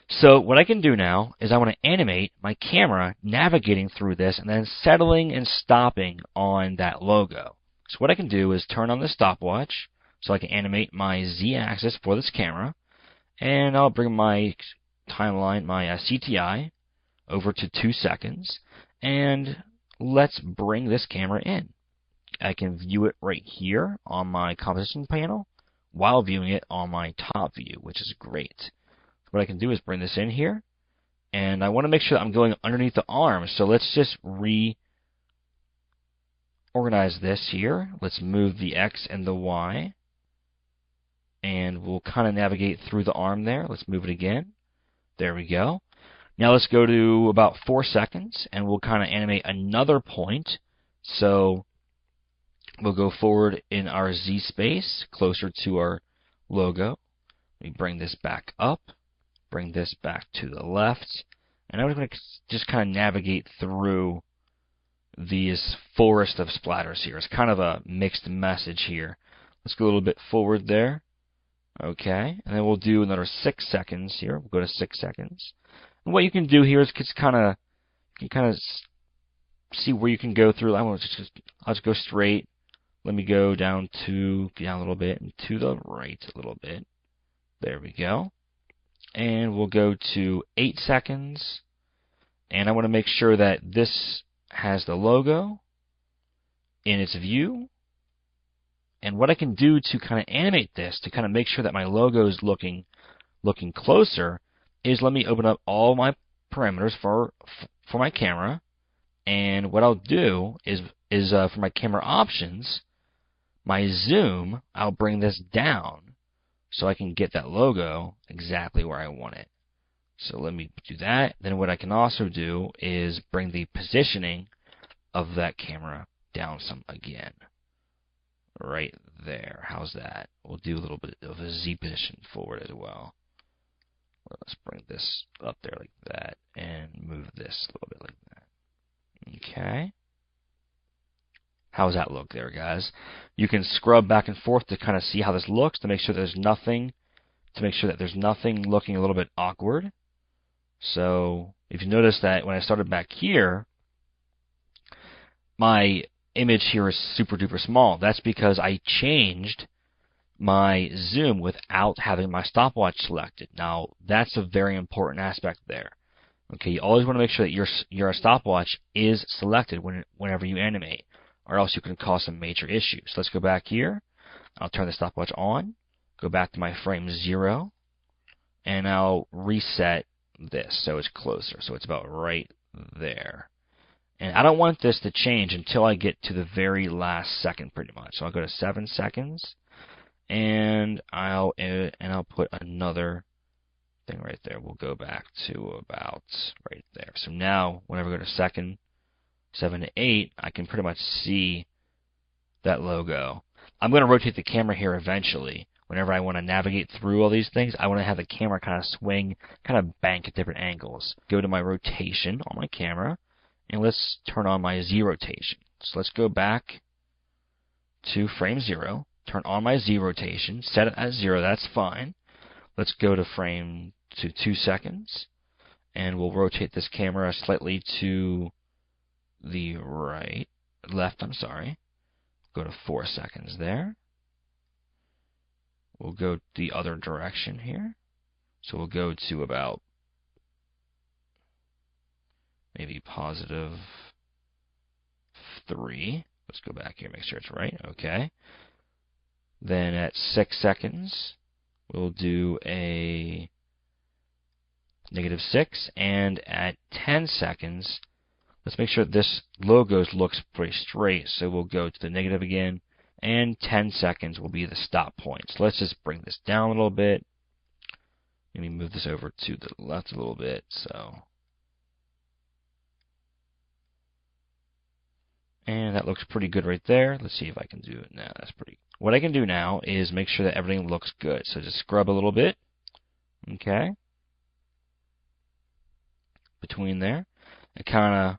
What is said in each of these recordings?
So what I can do now is I want to animate my camera navigating through this and then settling and stopping on that logo. So what I can do is turn on the stopwatch so I can animate my Z-axis for this camera, and I'll bring my timeline, my CTI, over to 2 seconds, and let's bring this camera in. I can view it right here on my composition panel while viewing it on my top view, which is great. What I can do is bring this in here, and I want to make sure that I'm going underneath the arm. So let's just reorganize this here. Let's move the X and the Y, and we'll kind of navigate through the arm there. Let's move it again. There we go. Now let's go to about 4 seconds, and we'll kind of animate another point. So we'll go forward in our Z space, closer to our logo. We bring this back up. Bring this back to the left, and I'm going to just kind of navigate through these forest of splatters here. It's kind of a mixed message here. Let's go a little bit forward there. Okay, and then we'll do another 6 seconds here. We'll go to 6 seconds. And what you can do here is just kind of see where you can go through. I'll just go straight. Let me go down a little bit and to the right a little bit. There we go. And we'll go to 8 seconds, and I want to make sure that this has the logo in its view. And what I can do to kind of animate this, to kind of make sure that my logo is looking closer, is let me open up all my parameters for my camera. And what I'll do is for my camera options, my zoom, I'll bring this down, so I can get that logo exactly where I want it. So let me do that. Then what I can also do is bring the positioning of that camera down some again. Right there. How's that? We'll do a little bit of a Z position forward as well. Let's bring this up there like that and move this a little bit like that. Okay. How's that look there, guys? You can scrub back and forth to kind of see how this looks, to make sure there's nothing looking a little bit awkward. So if you notice that when I started back here, my image here is super duper small. That's because I changed my zoom without having my stopwatch selected. Now that's a very important aspect there. Okay, you always want to make sure that your stopwatch is selected whenever you animate, or else you can cause some major issues. Let's go back here. I'll turn the stopwatch on, go back to my frame 0, and I'll reset this so it's closer. So it's about right there. And I don't want this to change until I get to the very last second pretty much. So I'll go to 7 seconds, and I'll put another thing right there. We'll go back to about right there. So now whenever I go to second 7 to 8, I can pretty much see that logo. I'm going to rotate the camera here eventually. Whenever I want to navigate through all these things, I want to have the camera kind of swing, kind of bank at different angles. Go to my rotation on my camera, and let's turn on my Z rotation. So let's go back to frame 0, turn on my Z rotation, set it at 0, that's fine. Let's go to frame to 2 seconds, and we'll rotate this camera slightly to the left, go to 4 seconds there. We'll go the other direction here. So we'll go to about maybe +3. Let's go back here, make sure it's right. Okay. Then at 6 seconds, we'll do a -6, and at 10 seconds, let's make sure this logo looks pretty straight. So we'll go to the negative again, and 10 seconds will be the stop point. So let's just bring this down a little bit. Let me move this over to the left a little bit. And that looks pretty good right there. Let's see if I can do it now. That's pretty. What I can do now is make sure that everything looks good. So just scrub a little bit. Okay. Between there. It kind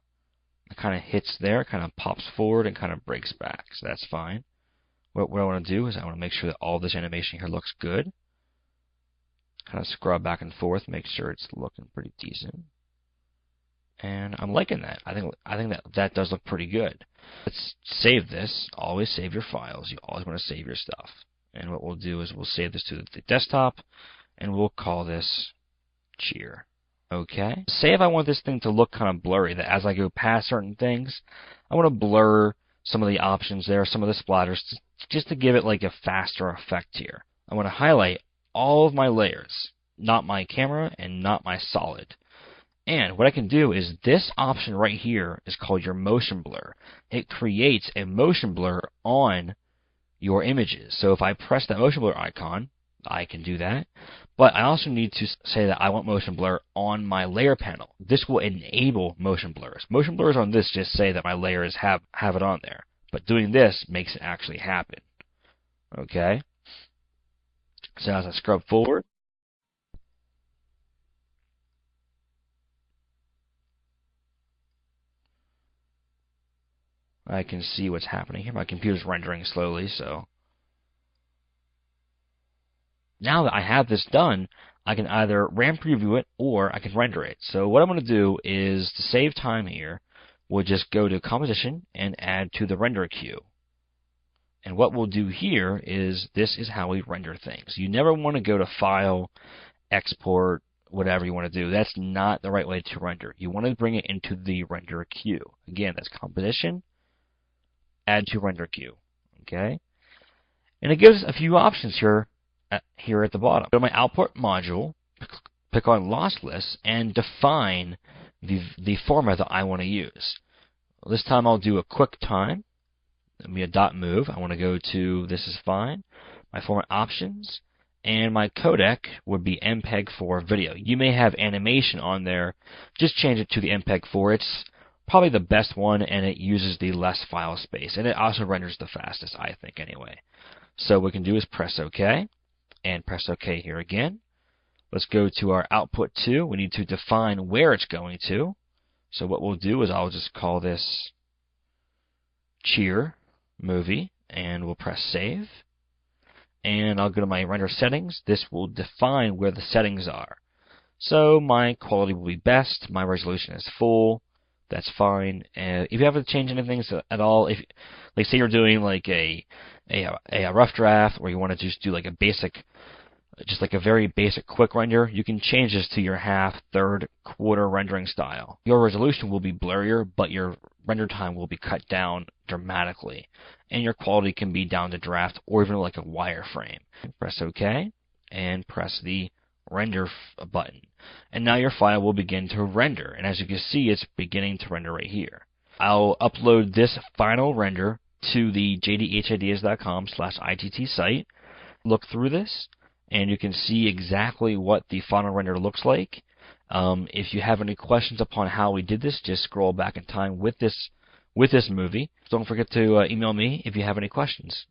of hits there, kind of pops forward and kind of breaks back. So that's fine. What I want to do is I want to make sure that all this animation here looks good. Kind of scrub back and forth, make sure it's looking pretty decent. And I'm liking that. I think that does look pretty good. Let's save this. Always save your files. You always want to save your stuff. And what we'll do is we'll save this to the desktop, and we'll call this cheer. Okay. Say if I want this thing to look kind of blurry, that as I go past certain things, I want to blur some of the options there, some of the splatters, just to give it like a faster effect here. I want to highlight all of my layers, not my camera and not my solid. And what I can do is this option right here is called your motion blur. It creates a motion blur on your images. So if I press that motion blur icon, I can do that. But I also need to say that I want motion blur on my layer panel. This will enable motion blurs. Motion blurs on this just say that my layers have it on there. But doing this makes it actually happen. Okay? So as I scrub forward, I can see what's happening here. My computer's rendering slowly, so now that I have this done, I can either RAM preview it or I can render it. So what I'm going to do is, to save time here, we'll just go to Composition and add to the render queue. And what we'll do here is, this is how we render things. You never want to go to File, Export, whatever you want to do. That's not the right way to render. You want to bring it into the render queue. Again, that's Composition, Add to Render Queue. Okay? And it gives a few options here at the bottom. Go to my output module, pick on lossless, and define the format that I want to use. This time I'll do a QuickTime. It'll be a dot move. I want to go to, this is fine, my format options, and my codec would be MPEG-4 video. You may have animation on there. Just change it to the MPEG-4. It's probably the best one, and it uses the less file space, and it also renders the fastest, I think, anyway. So what we can do is press OK, and press OK here again. Let's go to our output 2. We need to define where it's going to. So what we'll do is I'll just call this cheer movie, and we'll press save. And I'll go to my render settings. This will define where the settings are. So my quality will be best. My resolution is full. That's fine. If you have to change anything at all, if, like, say you're doing like a rough draft, or you want to just do like a basic, just like a very basic quick render, you can change this to your half, third, quarter rendering style. Your resolution will be blurrier, but your render time will be cut down dramatically, and your quality can be down to draft or even like a wireframe. Press OK, and press the render button, and now your file will begin to render. And as you can see, it's beginning to render right here. I'll upload this final render to the jdhideas.com/ITT site. Look through this, and you can see exactly what the final render looks like. If you have any questions upon how we did this, just scroll back in time with this movie. Don't forget to email me if you have any questions.